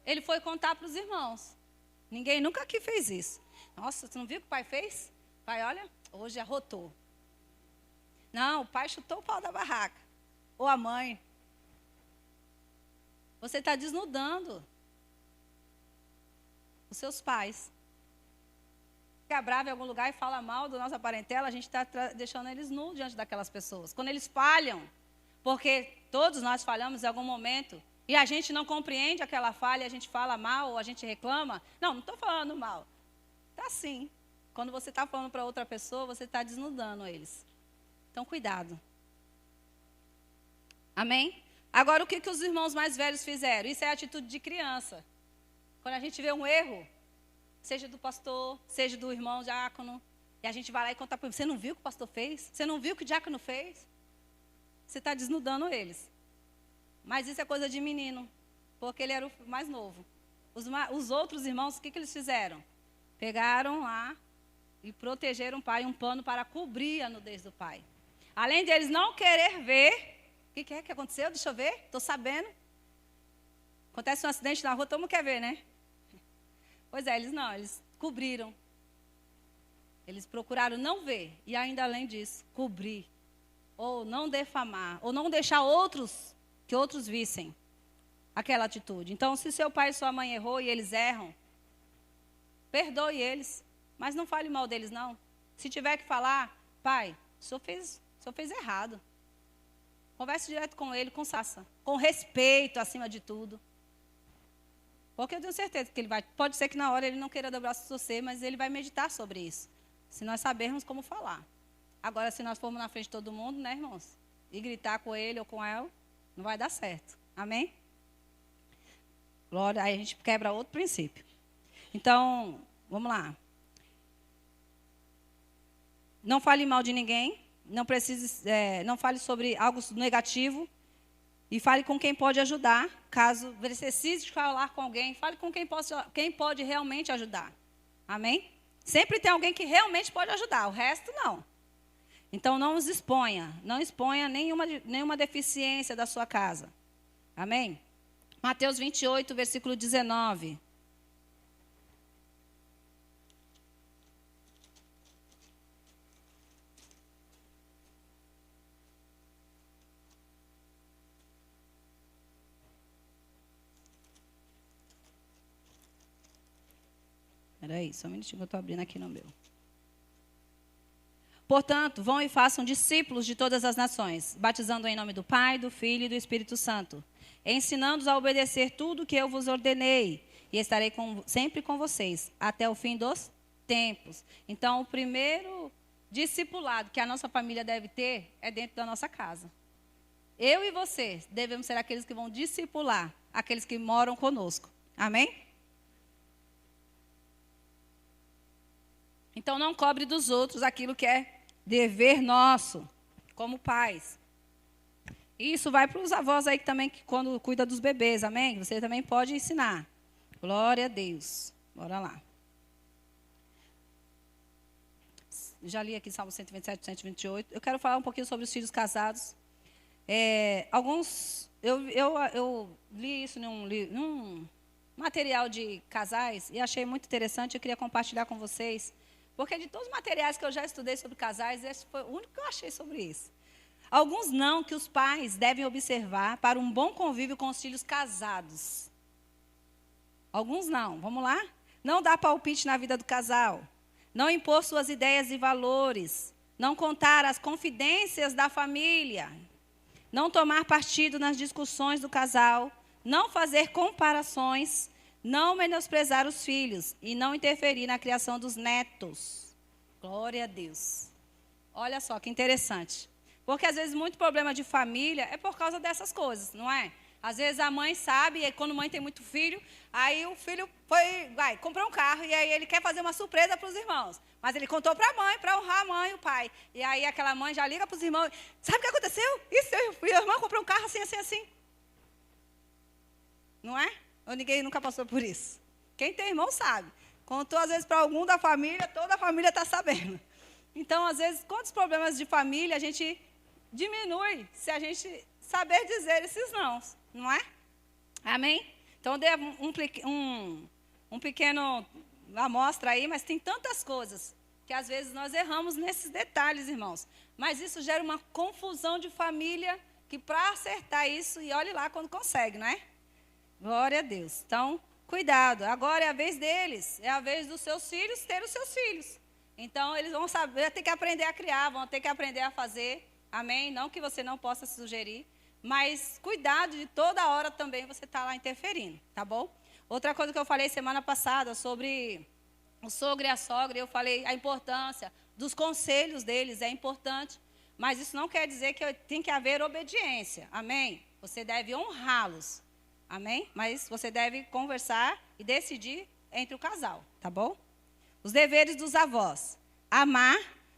[SPEAKER 2] ele foi contar para os irmãos. Ninguém nunca aqui fez isso. Nossa, você não viu o que o pai fez? O pai, olha, hoje arrotou. Não, o pai chutou o pau da barraca. Ou a mãe. Você está desnudando os seus pais. Fica bravo em algum lugar e fala mal da nossa parentela, a gente está deixando eles nus diante daquelas pessoas. Quando eles falham, porque todos nós falhamos em algum momento, e a gente não compreende aquela falha, a gente fala mal, ou a gente reclama. Não estou falando mal. Está sim. Quando você está falando para outra pessoa, você está desnudando eles. Então, cuidado. Amém? Agora, o que os irmãos mais velhos fizeram? Isso é atitude de criança. Quando a gente vê um erro, seja do pastor, seja do irmão diácono, e a gente vai lá e conta para ele, você não viu o que o pastor fez? Você não viu o que o diácono fez? Você está desnudando eles. Mas isso é coisa de menino, porque ele era o mais novo. Os outros irmãos, o que eles fizeram? Pegaram lá e protegeram o pai, um pano para cobrir a nudez do pai. Além de eles não querer ver, o que é que aconteceu? Deixa eu ver, estou sabendo. Acontece um acidente na rua, todo mundo quer ver, né? Pois é, eles cobriram. Eles procuraram não ver. E ainda além disso, cobrir. Ou não defamar. Ou não deixar que outros vissem aquela atitude. Então, se seu pai e sua mãe errou e eles erram, perdoe eles. Mas não fale mal deles, não. Se tiver que falar, pai, o senhor fez errado. Converse direto com ele, com respeito acima de tudo. Porque eu tenho certeza que ele vai. Pode ser que na hora ele não queira dobrar o você, mas ele vai meditar sobre isso. Se nós sabermos como falar. Agora, se nós formos na frente de todo mundo, né, irmãos? E gritar com ele ou com ela, não vai dar certo. Amém? Glória, aí a gente quebra outro princípio. Então, vamos lá. Não fale mal de ninguém. Não fale sobre algo negativo. E fale com quem pode ajudar. Caso você precise falar com alguém, fale com quem pode realmente ajudar. Amém? Sempre tem alguém que realmente pode ajudar, o resto não. Então, não os exponha. Não exponha nenhuma deficiência da sua casa. Amém? Mateus 28, versículo 19. Espera aí, só um minutinho que eu estou abrindo aqui no meu. Portanto, vão e façam discípulos de todas as nações, batizando em nome do Pai, do Filho e do Espírito Santo, ensinando-os a obedecer tudo que eu vos ordenei, e estarei sempre com vocês, até o fim dos tempos. Então, o primeiro discipulado que a nossa família deve ter é dentro da nossa casa. Eu e você devemos ser aqueles que vão discipular aqueles que moram conosco. Amém? Então, não cobre dos outros aquilo que é dever nosso, como pais. Isso vai para os avós aí que também, que quando cuida dos bebês, amém? Você também pode ensinar. Glória a Deus. Bora lá. Já li aqui Salmo 127, 128. Eu quero falar um pouquinho sobre os filhos casados. Eu li isso num material de casais e achei muito interessante. Eu queria compartilhar com vocês. Porque de todos os materiais que eu já estudei sobre casais, esse foi o único que eu achei sobre isso. Alguns não que os pais devem observar para um bom convívio com os filhos casados. Alguns não. Vamos lá? Não dar palpite na vida do casal. Não impor suas ideias e valores. Não contar as confidências da família. Não tomar partido nas discussões do casal. Não fazer comparações. Não menosprezar os filhos e não interferir na criação dos netos. Glória a Deus. Olha só que interessante. Porque às vezes muito problema de família é por causa dessas coisas, não é? Às vezes a mãe sabe, e quando a mãe tem muito filho, aí o filho comprou um carro e aí ele quer fazer uma surpresa para os irmãos. Mas ele contou para a mãe, para honrar a mãe e o pai. E aí aquela mãe já liga para os irmãos, sabe o que aconteceu? Isso, meu irmão comprou um carro assim, assim, assim. Não é? Ou ninguém nunca passou por isso? Quem tem irmão sabe. Contou, às vezes, para algum da família, toda a família está sabendo. Então, às vezes, quantos problemas de família a gente diminui se a gente saber dizer esses nãos, não é? Amém? Então, eu dei um pequeno amostra aí, mas tem tantas coisas que, às vezes, nós erramos nesses detalhes, irmãos. Mas isso gera uma confusão de família que, para acertar isso, e olhe lá quando consegue, não é? Glória a Deus. Então, cuidado. Agora é a vez deles. É a vez dos seus filhos ter os seus filhos. Então, eles vão saber, ter que aprender a criar, vão ter que aprender a fazer. Amém? Não que você não possa sugerir. Mas cuidado de toda hora também você estar lá interferindo. Tá bom? Outra coisa que eu falei semana passada sobre o sogro e a sogra. Eu falei a importância dos conselhos deles. É importante. Mas isso não quer dizer que tem que haver obediência. Amém? Você deve honrá-los. Amém? Mas você deve conversar e decidir entre o casal, tá bom? Os deveres dos avós. Amar,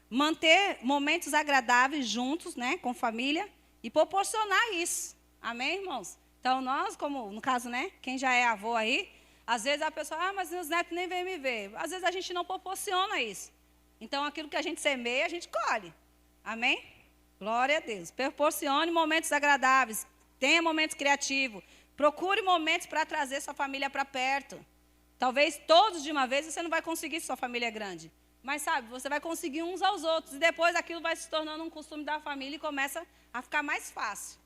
[SPEAKER 2] manter momentos agradáveis juntos, né, com família e proporcionar isso. Amém, irmãos? Então, nós, como, no caso, né, quem já é avô aí, às vezes a pessoa, mas meus netos nem vêm me ver. Às vezes a gente não proporciona isso. Então, aquilo que a gente semeia, a gente colhe. Amém? Glória a Deus. Proporcione momentos agradáveis. Tenha momentos criativos. Procure momentos para trazer sua família para perto. Talvez todos de uma vez você não vai conseguir se sua família é grande. Mas, sabe, você vai conseguir uns aos outros. E depois aquilo vai se tornando um costume da família e começa a ficar mais fácil.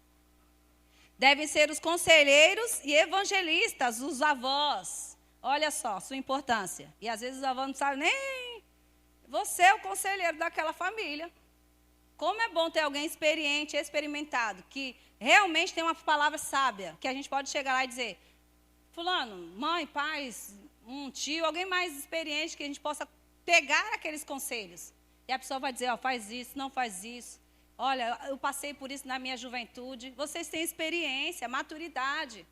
[SPEAKER 2] Devem ser os conselheiros e evangelistas, os avós. Olha só, sua importância. E às vezes os avós não sabem nem... Você é o conselheiro daquela família. Como é bom ter alguém experiente, experimentado, que realmente tem uma palavra sábia, que a gente pode chegar lá e dizer, fulano, mãe, pai, um tio, alguém mais experiente que a gente possa pegar aqueles conselhos. E a pessoa vai dizer, ó, faz isso, não faz isso. Olha, eu passei por isso na minha juventude. Vocês têm experiência, maturidade.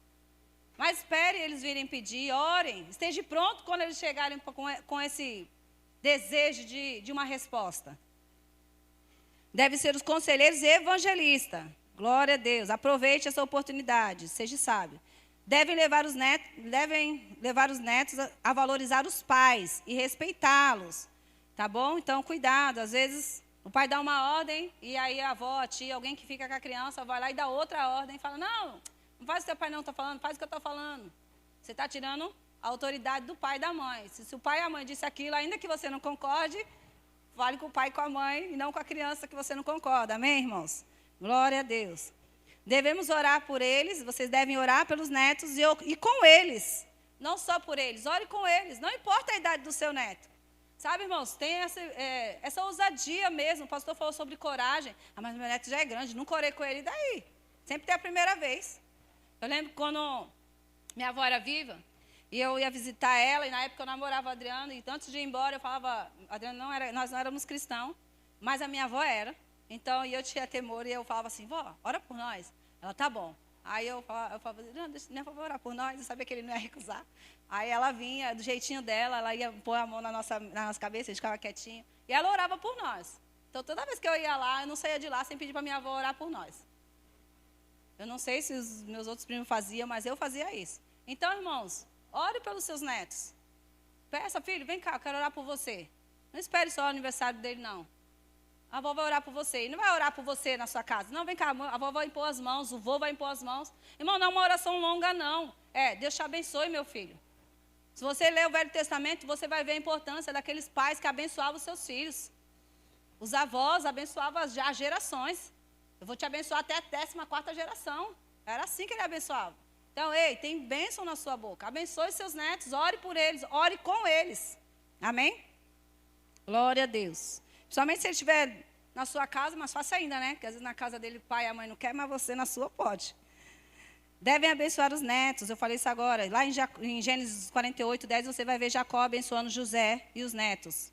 [SPEAKER 2] Mas espere eles virem pedir, orem. Esteja pronto quando eles chegarem com esse desejo de uma resposta. Deve ser os conselheiros e evangelistas. Glória a Deus. Aproveite essa oportunidade, seja sábio. Devem levar os netos a valorizar os pais e respeitá-los. Tá bom? Então, cuidado. Às vezes, o pai dá uma ordem e aí a avó, a tia, alguém que fica com a criança vai lá e dá outra ordem e fala, não faz o que teu pai não está falando, faz o que eu estou falando. Você está tirando a autoridade do pai e da mãe. Se o pai e a mãe disse aquilo, ainda que você não concorde, fale com o pai e com a mãe e não com a criança que você não concorda. Amém, irmãos? Glória a Deus. Devemos orar por eles, vocês devem orar pelos netos e com eles. Não só por eles, ore com eles. Não importa a idade do seu neto. Sabe, irmãos, tem essa ousadia mesmo. O pastor falou sobre coragem. Ah, mas meu neto já é grande, nunca orei com ele, e daí? Sempre tem a primeira vez. Eu lembro quando minha avó era viva, e eu ia visitar ela, e na época eu namorava o Adriano, e antes de ir embora eu falava, Adriano nós não éramos cristãos, mas a minha avó era. Então, eu tinha temor, e eu falava assim, vó, ora por nós. Ela, tá bom. Aí eu falava, não, deixa minha avó orar por nós, eu sabia que ele não ia recusar. Aí ela vinha, do jeitinho dela, ela ia pôr a mão na nossa cabeça, a gente ficava quietinho, e ela orava por nós. Então, toda vez que eu ia lá, eu não saía de lá sem pedir para minha avó orar por nós. Eu não sei se os meus outros primos faziam, mas eu fazia isso. Então, irmãos, ore pelos seus netos. Peça, filho, vem cá, eu quero orar por você. Não espere só o aniversário dele, não. A avó vai orar por você. E não vai orar por você na sua casa. Não, vem cá, a avó vai impor as mãos, o vô vai impor as mãos. Irmão, não é uma oração longa, não. Deus te abençoe, meu filho. Se você ler o Velho Testamento, você vai ver a importância daqueles pais que abençoavam os seus filhos. Os avós abençoavam já gerações. Eu vou te abençoar até a 14ª geração. Era assim que ele abençoava. Então, ei, tem bênção na sua boca. Abençoe seus netos, ore por eles, ore com eles. Amém? Glória a Deus. Principalmente se ele estiver na sua casa, mas faça ainda, né? Porque às vezes na casa dele o pai e a mãe não querem, mas você na sua pode. Devem abençoar os netos, eu falei isso agora. Lá em Gênesis 48:10, você vai ver Jacó abençoando José e os netos.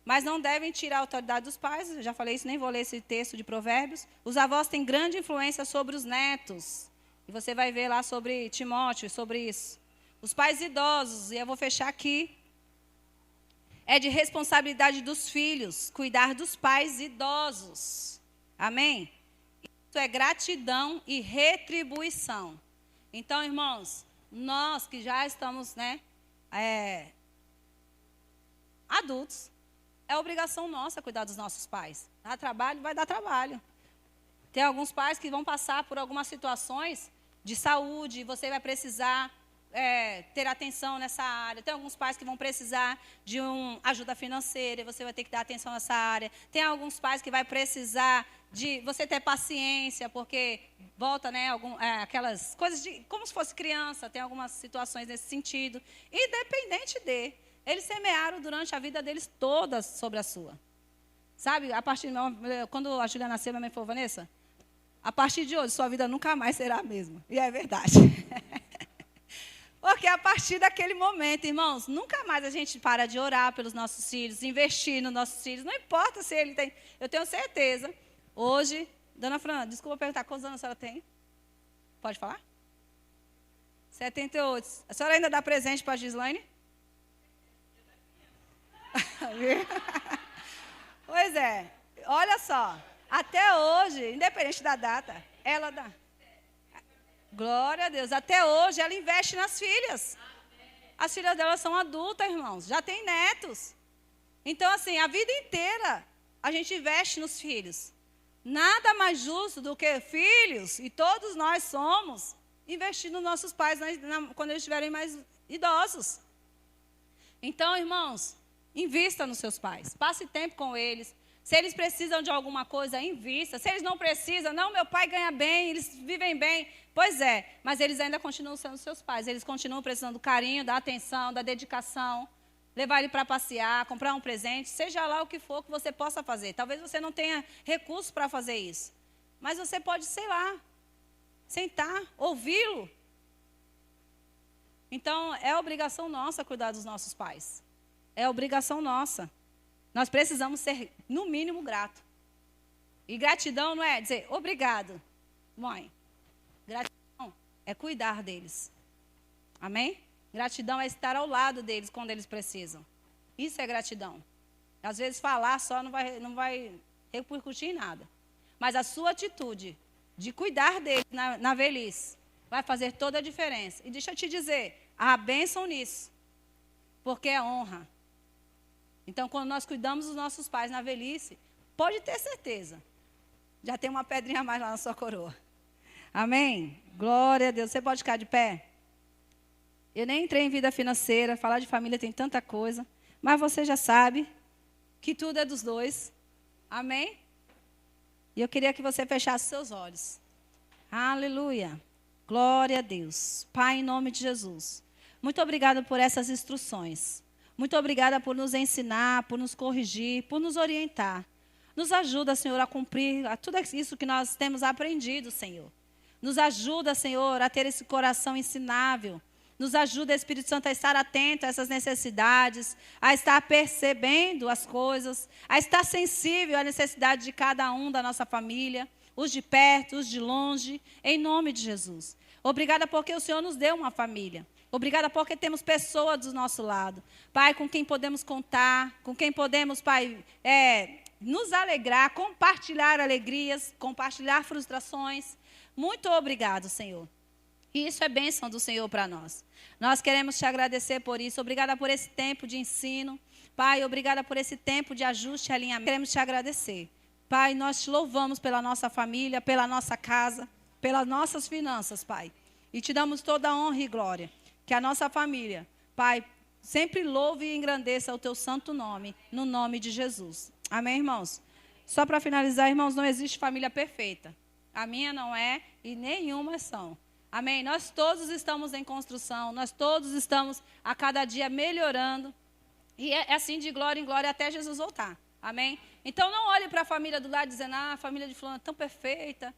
[SPEAKER 2] Mas não devem tirar a autoridade dos pais, eu já falei isso, nem vou ler esse texto de Provérbios. Os avós têm grande influência sobre os netos. E você vai ver lá sobre Timóteo, sobre isso. Os pais idosos, e eu vou fechar aqui. É de responsabilidade dos filhos cuidar dos pais idosos. Amém? Isso é gratidão e retribuição. Então, irmãos, nós que já estamos, adultos, é obrigação nossa cuidar dos nossos pais. Dá trabalho, vai dar trabalho. Tem alguns pais que vão passar por algumas situações de saúde, você vai precisar ter atenção nessa área. Tem alguns pais que vão precisar de ajuda financeira, e você vai ter que dar atenção nessa área. Tem alguns pais que vai precisar de você ter paciência, porque volta, aquelas coisas como se fosse criança, tem algumas situações nesse sentido. Independente de, eles semearam durante a vida deles toda sobre a sua. Sabe, quando a Júlia nasceu, minha mãe falou, Vanessa, a partir de hoje, sua vida nunca mais será a mesma. E é verdade. Porque a partir daquele momento, irmãos, nunca mais a gente para de orar pelos nossos filhos, investir nos nossos filhos. Não importa se ele tem. Eu tenho certeza. Hoje, dona Fran, desculpa perguntar, quantos anos a senhora tem? Pode falar? 78. A senhora ainda dá presente para a Gislaine? Pois é. Olha só. Até hoje, independente da data, ela dá. Glória a Deus. Até hoje ela investe nas filhas. As filhas dela são adultas, irmãos. Já tem netos. Então, assim, a vida inteira a gente investe nos filhos. Nada mais justo do que filhos, e todos nós somos, investir nos nossos pais quando eles estiverem mais idosos. Então, irmãos, invista nos seus pais. Passe tempo com eles. Se eles precisam de alguma coisa, invista. Se eles não precisam, não, meu pai ganha bem, eles vivem bem. Pois é, mas eles ainda continuam sendo seus pais. Eles continuam precisando do carinho, da atenção, da dedicação. Levar ele para passear, comprar um presente, seja lá o que for que você possa fazer. Talvez você não tenha recursos para fazer isso. Mas você pode, sei lá, sentar, ouvi-lo. Então, é obrigação nossa cuidar dos nossos pais. É obrigação nossa. Nós precisamos ser, no mínimo, grato. E gratidão não é dizer, obrigado, mãe. Gratidão é cuidar deles. Amém? Gratidão é estar ao lado deles quando eles precisam. Isso é gratidão. Às vezes falar só não vai repercutir em nada. Mas a sua atitude de cuidar deles na velhice vai fazer toda a diferença. E deixa eu te dizer, há bênção nisso. Porque é honra. Então, quando nós cuidamos dos nossos pais na velhice, pode ter certeza. Já tem uma pedrinha a mais lá na sua coroa. Amém? Glória a Deus. Você pode ficar de pé? Eu nem entrei em vida financeira, falar de família tem tanta coisa. Mas você já sabe que tudo é dos dois. Amém? E eu queria que você fechasse seus olhos. Aleluia. Glória a Deus. Pai, em nome de Jesus. Muito obrigada por essas instruções. Muito obrigada por nos ensinar, por nos corrigir, por nos orientar. Nos ajuda, Senhor, a cumprir tudo isso que nós temos aprendido, Senhor. Nos ajuda, Senhor, a ter esse coração ensinável. Nos ajuda, Espírito Santo, a estar atento a essas necessidades, a estar percebendo as coisas, a estar sensível à necessidade de cada um da nossa família, os de perto, os de longe, em nome de Jesus. Obrigada porque o Senhor nos deu uma família. Obrigada porque temos pessoas do nosso lado. Pai, com quem podemos contar, com quem podemos, Pai, nos alegrar, compartilhar alegrias, compartilhar frustrações. Muito obrigado, Senhor. E isso é bênção do Senhor para nós. Nós queremos te agradecer por isso. Obrigada por esse tempo de ensino. Pai, obrigada por esse tempo de ajuste e alinhamento. Queremos te agradecer. Pai, nós te louvamos pela nossa família, pela nossa casa, pelas nossas finanças, Pai. E te damos toda a honra e glória. Que a nossa família, Pai, sempre louve e engrandeça o teu santo nome, no nome de Jesus. Amém, irmãos? Só para finalizar, irmãos, não existe família perfeita. A minha não é e nenhuma são. Amém? Nós todos estamos em construção, nós todos estamos a cada dia melhorando. E é assim de glória em glória até Jesus voltar. Amém? Então não olhe para a família do lado dizendo, a família de fulano é tão perfeita.